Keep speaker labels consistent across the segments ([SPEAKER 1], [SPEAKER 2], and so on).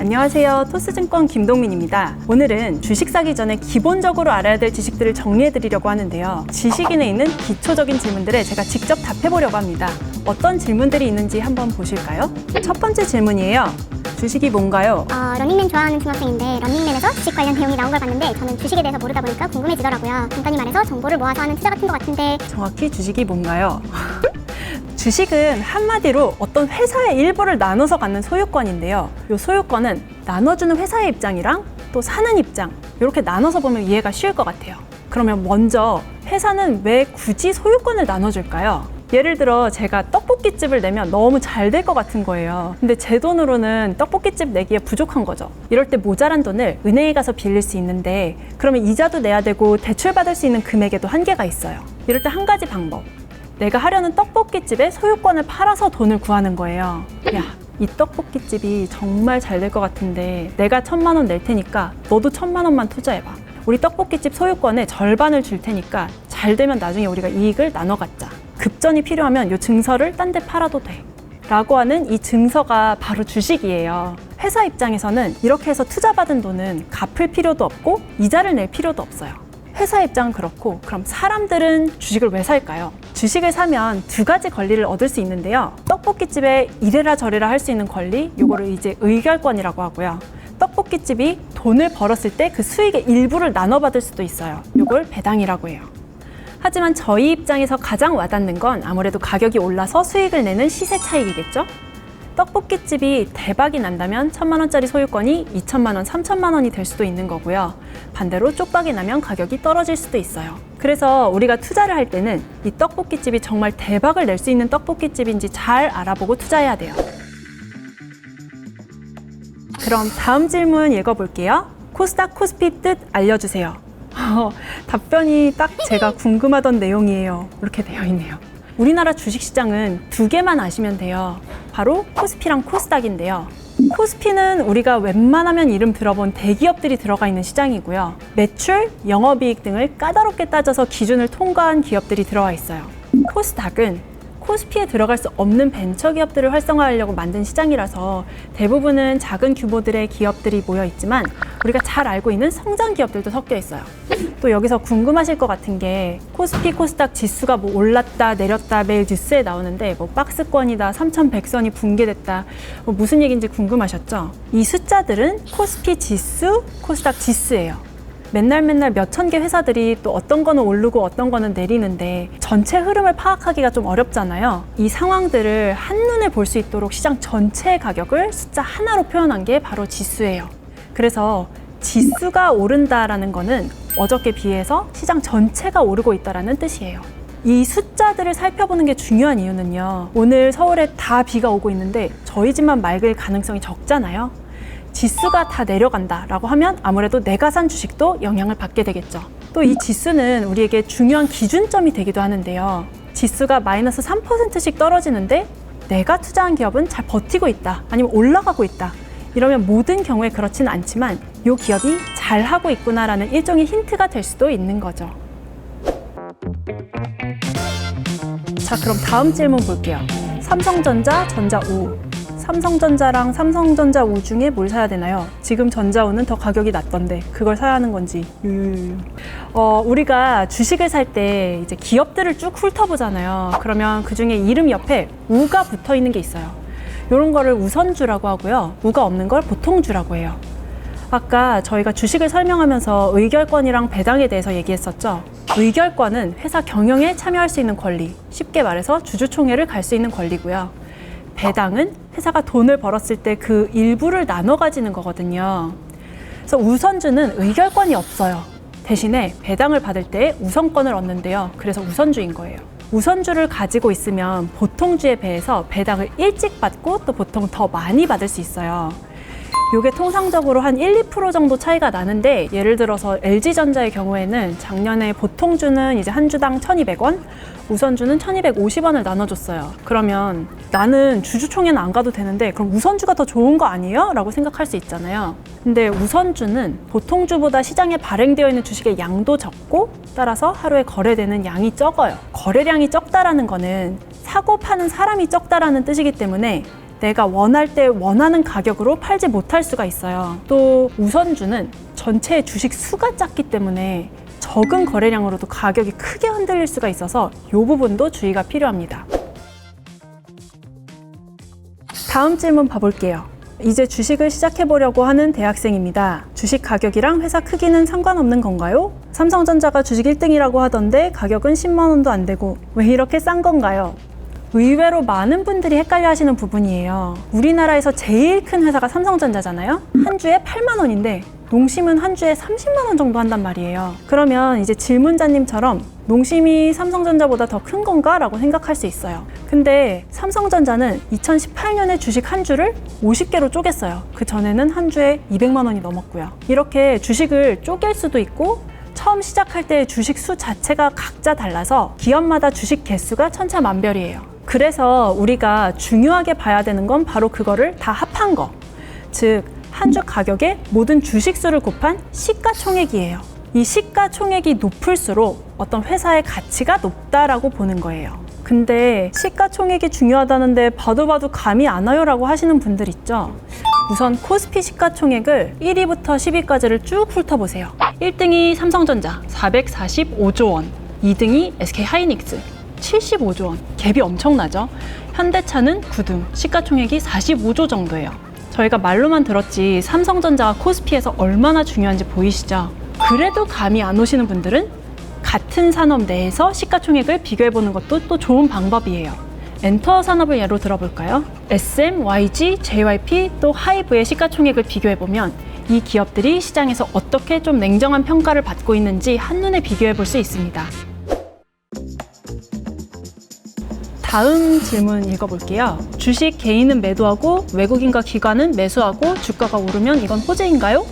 [SPEAKER 1] 안녕하세요. 토스증권 김동민입니다. 오늘은 주식 사기 전에 기본적으로 알아야 될 지식들을 정리해드리려고 하는데요. 지식인에 있는 기초적인 질문들에 제가 직접 답해보려고 합니다. 어떤 질문들이 있는지 한번 보실까요? 첫 번째 질문이에요. 주식이 뭔가요?
[SPEAKER 2] 런닝맨 좋아하는 중학생인데 런닝맨에서 주식 관련 내용이 나온 걸 봤는데 저는 주식에 대해서 모르다 보니까 궁금해지더라고요. 간단히 말해서 정보를 모아서 하는 투자 같은 것 같은데
[SPEAKER 1] 정확히 주식이 뭔가요? 주식은 한마디로 어떤 회사의 일부를 나눠서 갖는 소유권인데요. 이 소유권은 나눠주는 회사의 입장이랑 또 사는 입장, 이렇게 나눠서 보면 이해가 쉬울 것 같아요. 그러면 먼저 회사는 왜 굳이 소유권을 나눠줄까요? 예를 들어 제가 떡볶이집을 내면 너무 잘 될 것 같은 거예요. 근데 제 돈으로는 떡볶이집 내기에 부족한 거죠. 이럴 때 모자란 돈을 은행에 가서 빌릴 수 있는데 그러면 이자도 내야 되고 대출받을 수 있는 금액에도 한계가 있어요. 이럴 때 한 가지 방법. 내가 하려는 떡볶이집의 소유권을 팔아서 돈을 구하는 거예요. 야, 이 떡볶이집이 정말 잘 될 것 같은데 내가 1,000만 원 낼 테니까 너도 1,000만 원만 투자해봐. 우리 떡볶이집 소유권의 절반을 줄 테니까 잘 되면 나중에 우리가 이익을 나눠 갖자. 급전이 필요하면 이 증서를 딴 데 팔아도 돼. 라고 하는 이 증서가 바로 주식이에요. 회사 입장에서는 이렇게 해서 투자받은 돈은 갚을 필요도 없고 이자를 낼 필요도 없어요. 회사 입장은 그렇고 그럼 사람들은 주식을 왜 살까요? 주식을 사면 두 가지 권리를 얻을 수 있는데요. 떡볶이집에 이래라 저래라 할 수 있는 권리, 요거를 이제 의결권이라고 하고요. 떡볶이집이 돈을 벌었을 때 그 수익의 일부를 나눠받을 수도 있어요. 요걸 배당이라고 해요. 하지만 저희 입장에서 가장 와닿는 건 아무래도 가격이 올라서 수익을 내는 시세 차익이겠죠? 떡볶이집이 대박이 난다면 1,000만 원짜리 소유권이 2,000만 원, 3,000만 원이 될 수도 있는 거고요. 반대로 쪽박이 나면 가격이 떨어질 수도 있어요. 그래서 우리가 투자를 할 때는 이 떡볶이집이 정말 대박을 낼 수 있는 떡볶이집인지 잘 알아보고 투자해야 돼요. 그럼 다음 질문 읽어볼게요. 코스닥, 코스피 뜻 알려주세요. 답변이 딱 제가 궁금하던 내용이에요. 이렇게 되어 있네요. 우리나라 주식시장은 두 개만 아시면 돼요. 바로 코스피랑 코스닥인데요. 코스피는 우리가 웬만하면 이름 들어본 대기업들이 들어가 있는 시장이고요. 매출, 영업이익 등을 까다롭게 따져서 기준을 통과한 기업들이 들어와 있어요. 코스닥은 코스피에 들어갈 수 없는 벤처기업들을 활성화하려고 만든 시장이라서 대부분은 작은 규모들의 기업들이 모여 있지만 우리가 잘 알고 있는 성장 기업들도 섞여 있어요. 또 여기서 궁금하실 것 같은 게 코스피, 코스닥 지수가 뭐 올랐다 내렸다 매일 뉴스에 나오는데 뭐 박스권이다, 3,100선이 붕괴됐다, 뭐 무슨 얘기인지 궁금하셨죠? 이 숫자들은 코스피 지수, 코스닥 지수예요. 맨날 몇천 개 회사들이 또 어떤 거는 오르고 어떤 거는 내리는데 전체 흐름을 파악하기가 좀 어렵잖아요. 이 상황들을 한눈에 볼 수 있도록 시장 전체의 가격을 숫자 하나로 표현한 게 바로 지수예요. 그래서 지수가 오른다라는 거는 어저께 비해서 시장 전체가 오르고 있다라는 뜻이에요. 이 숫자들을 살펴보는 게 중요한 이유는요. 오늘 서울에 다 비가 오고 있는데 저희 집만 맑을 가능성이 적잖아요. 지수가 다 내려간다라고 하면 아무래도 내가 산 주식도 영향을 받게 되겠죠. 또 이 지수는 우리에게 중요한 기준점이 되기도 하는데요. 지수가 마이너스 3%씩 떨어지는데 내가 투자한 기업은 잘 버티고 있다, 아니면 올라가고 있다. 이러면 모든 경우에 그렇지는 않지만 이 기업이 잘하고 있구나라는 일종의 힌트가 될 수도 있는 거죠. 자, 그럼 다음 질문 볼게요. 삼성전자, 전자우. 삼성전자랑 삼성전자 우 중에 뭘 사야 되나요? 지금 전자우는 더 가격이 낮던데 그걸 사야 하는 건지. 우리가 주식을 살 때 이제 기업들을 쭉 훑어보잖아요. 그러면 그 중에 이름 옆에 우가 붙어 있는 게 있어요. 이런 거를 우선주라고 하고요. 우가 없는 걸 보통주라고 해요. 아까 저희가 주식을 설명하면서 의결권이랑 배당에 대해서 얘기했었죠. 의결권은 회사 경영에 참여할 수 있는 권리, 쉽게 말해서 주주총회를 갈 수 있는 권리고요. 배당은 회사가 돈을 벌었을 때 그 일부를 나눠 가지는 거거든요. 그래서 우선주는 의결권이 없어요. 대신에 배당을 받을 때 우선권을 얻는데요. 그래서 우선주인 거예요. 우선주를 가지고 있으면 보통주에 비해서 배당을 일찍 받고 또 보통 더 많이 받을 수 있어요. 이게 통상적으로 한 1~2% 정도 차이가 나는데 예를 들어서 LG전자의 경우에는 작년에 보통주는 이제 한 주당 1,200원, 우선주는 1,250원을 나눠줬어요. 그러면 나는 주주총회는 안 가도 되는데 그럼 우선주가 더 좋은 거 아니에요? 라고 생각할 수 있잖아요. 근데 우선주는 보통주보다 시장에 발행되어 있는 주식의 양도 적고 따라서 하루에 거래되는 양이 적어요. 거래량이 적다라는 거는 사고 파는 사람이 적다라는 뜻이기 때문에 내가 원할 때 원하는 가격으로 팔지 못할 수가 있어요. 또 우선주는 전체 주식 수가 작기 때문에 적은 거래량으로도 가격이 크게 흔들릴 수가 있어서 이 부분도 주의가 필요합니다. 다음 질문 봐볼게요. 이제 주식을 시작해보려고 하는 대학생입니다. 주식 가격이랑 회사 크기는 상관없는 건가요? 삼성전자가 주식 1등이라고 하던데 가격은 10만 원도 안 되고 왜 이렇게 싼 건가요? 의외로 많은 분들이 헷갈려 하시는 부분이에요. 우리나라에서 제일 큰 회사가 삼성전자잖아요? 한 주에 8만 원인데 농심은 한 주에 30만 원 정도 한단 말이에요. 그러면 이제 질문자님처럼 농심이 삼성전자보다 더 큰 건가? 라고 생각할 수 있어요. 근데 삼성전자는 2018년에 주식 한 주를 50개로 쪼갰어요. 그 전에는 한 주에 200만 원이 넘었고요. 이렇게 주식을 쪼갤 수도 있고 처음 시작할 때 주식 수 자체가 각자 달라서 기업마다 주식 개수가 천차만별이에요. 그래서 우리가 중요하게 봐야 되는 건 바로 그거를 다 합한 거. 즉, 한 주 가격에 모든 주식 수를 곱한 시가총액이에요. 이 시가총액이 높을수록 어떤 회사의 가치가 높다라고 보는 거예요. 근데 시가총액이 중요하다는데 봐도 감이 안 와요 라고 하시는 분들 있죠? 우선 코스피 시가총액을 1위부터 10위까지를 쭉 훑어보세요. 1등이 삼성전자 445조 원, 2등이 SK하이닉스 75조 원, 갭이 엄청나죠? 현대차는 9등, 시가총액이 45조 정도예요. 저희가 말로만 들었지 삼성전자가 코스피에서 얼마나 중요한지 보이시죠? 그래도 감이 안 오시는 분들은 같은 산업 내에서 시가총액을 비교해보는 것도 또 좋은 방법이에요. 엔터 산업을 예로 들어볼까요? SM, YG, JYP, 또 하이브의 시가총액을 비교해보면 이 기업들이 시장에서 어떻게 좀 냉정한 평가를 받고 있는지 한눈에 비교해볼 수 있습니다. 다음 질문 읽어볼게요. 주식 개인은 매도하고 외국인과 기관은 매수하고 주가가 오르면 이건 호재인가요?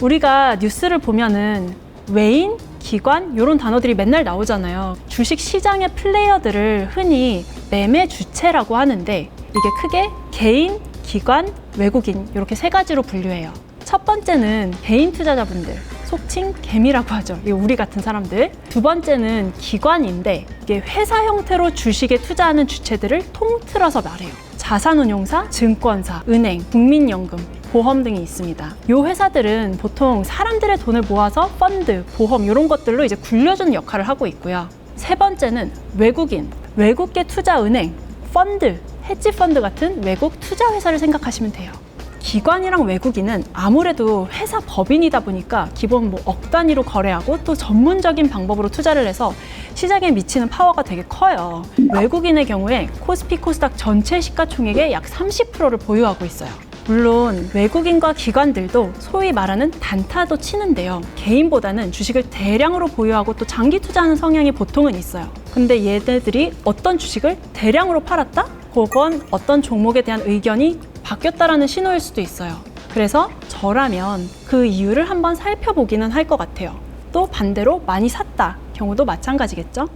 [SPEAKER 1] 우리가 뉴스를 보면은 외인, 기관 이런 단어들이 맨날 나오잖아요. 주식 시장의 플레이어들을 흔히 매매 주체라고 하는데 이게 크게 개인, 기관, 외국인 이렇게 세 가지로 분류해요. 첫 번째는 개인 투자자분들, 속칭 개미라고 하죠. 이게 우리 같은 사람들. 두 번째는 기관인데 이게 회사 형태로 주식에 투자하는 주체들을 통틀어서 말해요. 자산운용사, 증권사, 은행, 국민연금, 보험 등이 있습니다. 이 회사들은 보통 사람들의 돈을 모아서 펀드, 보험 이런 것들로 이제 굴려주는 역할을 하고 있고요. 세 번째는 외국인, 외국계 투자 은행, 펀드, 헤지 펀드 같은 외국 투자 회사를 생각하시면 돼요. 기관이랑 외국인은 아무래도 회사 법인이다 보니까 기본 억 단위로 거래하고 또 전문적인 방법으로 투자를 해서 시장에 미치는 파워가 되게 커요. 외국인의 경우에 코스피 코스닥 전체 시가총액의 약 30%를 보유하고 있어요. 물론 외국인과 기관들도 소위 말하는 단타도 치는데요. 개인보다는 주식을 대량으로 보유하고 또 장기 투자하는 성향이 보통은 있어요. 근데 얘네들이 어떤 주식을 대량으로 팔았다? 그건 어떤 종목에 대한 의견이 바뀌었다라는 신호일 수도 있어요. 그래서 저라면 그 이유를 한번 살펴보기는 할 것 같아요. 또 반대로 많이 샀다 경우도 마찬가지겠죠?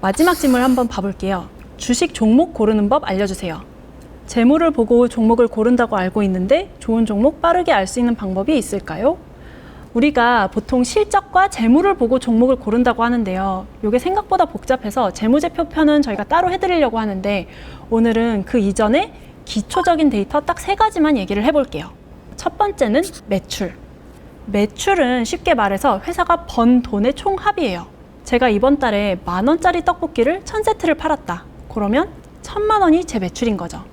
[SPEAKER 1] 마지막 질문 한번 봐볼게요. 주식 종목 고르는 법 알려주세요. 재물을 보고 종목을 고른다고 알고 있는데 좋은 종목 빠르게 알 수 있는 방법이 있을까요? 우리가 보통 실적과 재물을 보고 종목을 고른다고 하는데요. 이게 생각보다 복잡해서 재무제표편은 저희가 따로 해드리려고 하는데 오늘은 그 이전에 기초적인 데이터 딱 3가지만 얘기를 해볼게요. 첫 번째는 매출. 매출은 쉽게 말해서 회사가 번 돈의 총합이에요. 제가 이번 달에 10,000원짜리 떡볶이를 1000세트를 팔았다. 그러면 1000만 원이 제 매출인 거죠.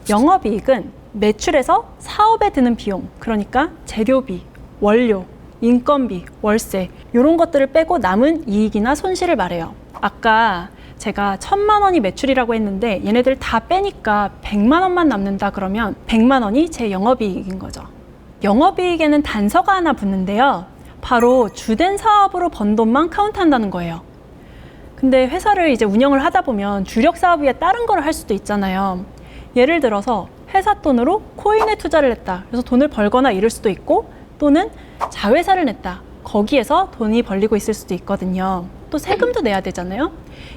[SPEAKER 1] 영업이익은 매출에서 사업에 드는 비용, 그러니까 재료비, 원료, 인건비, 월세 이런 것들을 빼고 남은 이익이나 손실을 말해요. 아까 제가 1000만 원이 매출이라고 했는데 얘네들 다 빼니까 100만 원만 남는다 그러면 100만 원이 제 영업이익인 거죠. 영업이익에는 단서가 하나 붙는데요. 바로 주된 사업으로 번 돈만 카운트한다는 거예요. 근데 회사를 이제 운영을 하다 보면 주력 사업 위에 다른 걸 할 수도 있잖아요. 예를 들어서 회사 돈으로 코인에 투자를 했다. 그래서 돈을 벌거나 잃을 수도 있고 또는 자회사를 냈다. 거기에서 돈이 벌리고 있을 수도 있거든요. 또 세금도 내야 되잖아요.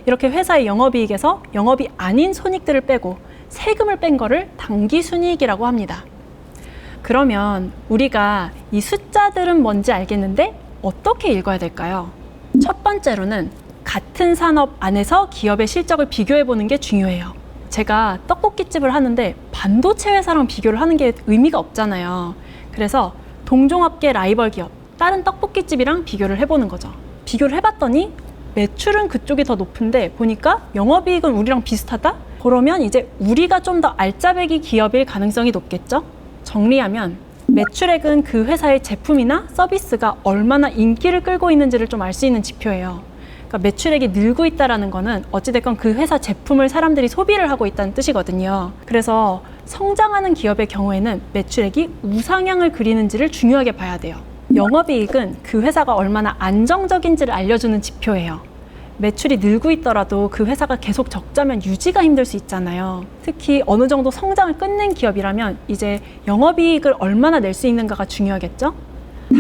[SPEAKER 1] 이렇게 회사의 영업이익에서 영업이 아닌 손익들을 빼고 세금을 뺀 거를 당기순이익이라고 합니다. 그러면 우리가 이 숫자들은 뭔지 알겠는데 어떻게 읽어야 될까요? 첫 번째로는 같은 산업 안에서 기업의 실적을 비교해 보는 게 중요해요. 제가 떡볶이집을 하는데 반도체 회사랑 비교를 하는 게 의미가 없잖아요. 그래서 동종업계 라이벌 기업, 다른 떡볶이집이랑 비교를 해보는 거죠. 비교를 해봤더니 매출은 그쪽이 더 높은데 보니까 영업이익은 우리랑 비슷하다? 그러면 이제 우리가 좀 더 알짜배기 기업일 가능성이 높겠죠? 정리하면 매출액은 그 회사의 제품이나 서비스가 얼마나 인기를 끌고 있는지를 좀 알 수 있는 지표예요. 그러니까 매출액이 늘고 있다는 거는 어찌됐건 그 회사 제품을 사람들이 소비를 하고 있다는 뜻이거든요. 그래서 성장하는 기업의 경우에는 매출액이 우상향을 그리는지를 중요하게 봐야 돼요. 영업이익은 그 회사가 얼마나 안정적인지를 알려주는 지표예요. 매출이 늘고 있더라도 그 회사가 계속 적자면 유지가 힘들 수 있잖아요. 특히 어느 정도 성장을 끝낸 기업이라면 이제 영업이익을 얼마나 낼 수 있는가가 중요하겠죠?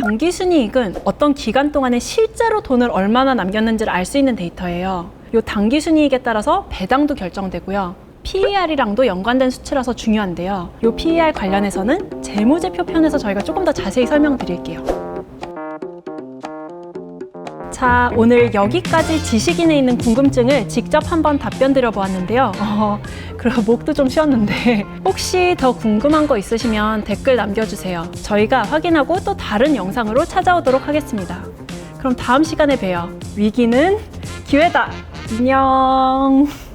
[SPEAKER 1] 당기순이익은 어떤 기간 동안에 실제로 돈을 얼마나 남겼는지를 알 수 있는 데이터예요. 이 당기순이익에 따라서 배당도 결정되고요. PER이랑도 연관된 수치라서 중요한데요. 이 PER 관련해서는 재무제표 편에서 저희가 조금 더 자세히 설명드릴게요. 자, 오늘 여기까지 지식인에 있는 궁금증을 직접 한번 답변 드려보았는데요. 그리고 목도 좀 쉬었는데 혹시 더 궁금한 거 있으시면 댓글 남겨주세요. 저희가 확인하고 또 다른 영상으로 찾아오도록 하겠습니다. 그럼 다음 시간에 봬요. 위기는 기회다. 안녕.